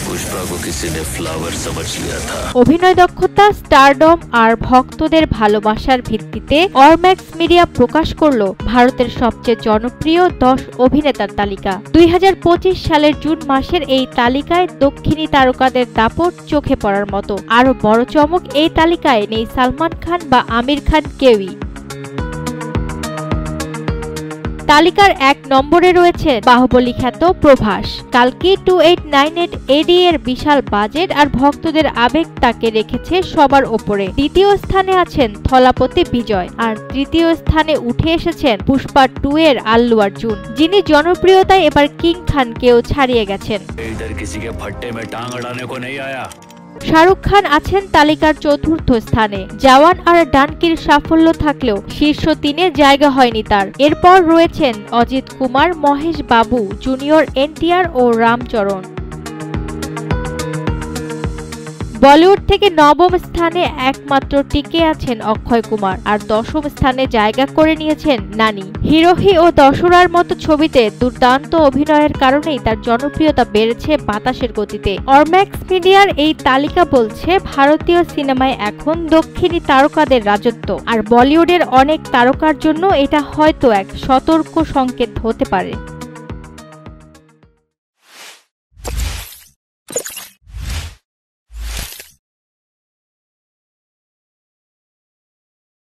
पुष्पा को किसी ने फ्लावर समझ लिया था। অভিনয় দক্ষতা, স্টারডম আর ভক্তদের ভালোবাসার ভিত্তিতে অরম্যাক্স মিডিয়া প্রকাশ করল ভারতের সবচেয়ে জনপ্রিয় 10 অভিনেতার তালিকা। 2025 সালের জুন মাসের এই তালিকায় দক্ষিণী তারকাদের দাপট চোখে পড়ার মতো। আরো বড় চমক, এই তালিকায় নেই সালমান খান বা আমির খান কেউই। তালিকার 1 নম্বরে রয়েছে বাহুবলী খ্যাত প্রভাস। কালকি 2898 এডি এর বিশাল বাজেট আর ভক্তদের আবেগ তাকে রেখেছে সবার ওপরে। দ্বিতীয় স্থানে আছেন থলাপতি বিজয়, আর তৃতীয় স্থানে উঠে এসেছেন পুষ্পা 2 এর আল্লু অর্জুন, যিনি জনপ্রিয়তায় এবার কিং খানকেও ছাড়িয়ে গেছেন। শাহরুখ খান আছেন তালিকার 4র্থ স্থানে। জওয়ান আর ডানকির সাফল্য থাকলেও শীর্ষ 3-এ জায়গা হয়নি তার। এরপর রয়েছেন অজিত কুমার, মহেশ বাবু, জুনিয়র এনটিআর ও রামচরণ। বলিউড থেকে 9ম স্থানে একমাত্র টিকে আছেন অক্ষয় কুমার, আর 10ম স্থানে জায়গা করে নিয়েছেন নানি। হিরোহি ও দশরার মতো ছবিতে দুর্দান্ত অভিনয়ের কারণেই তার জনপ্রিয়তা বেড়েছে বাতাসের গতিতে। অরম্যাক্স মিডিয়ার এই তালিকা বলছে ভারতীয় সিনেমায় এখন দক্ষিণী তারকাদের রাজত্ব, আর বলিউডের অনেক তারকার জন্য এটা হয়তো এক সতর্ক সংকেত হতে পারে।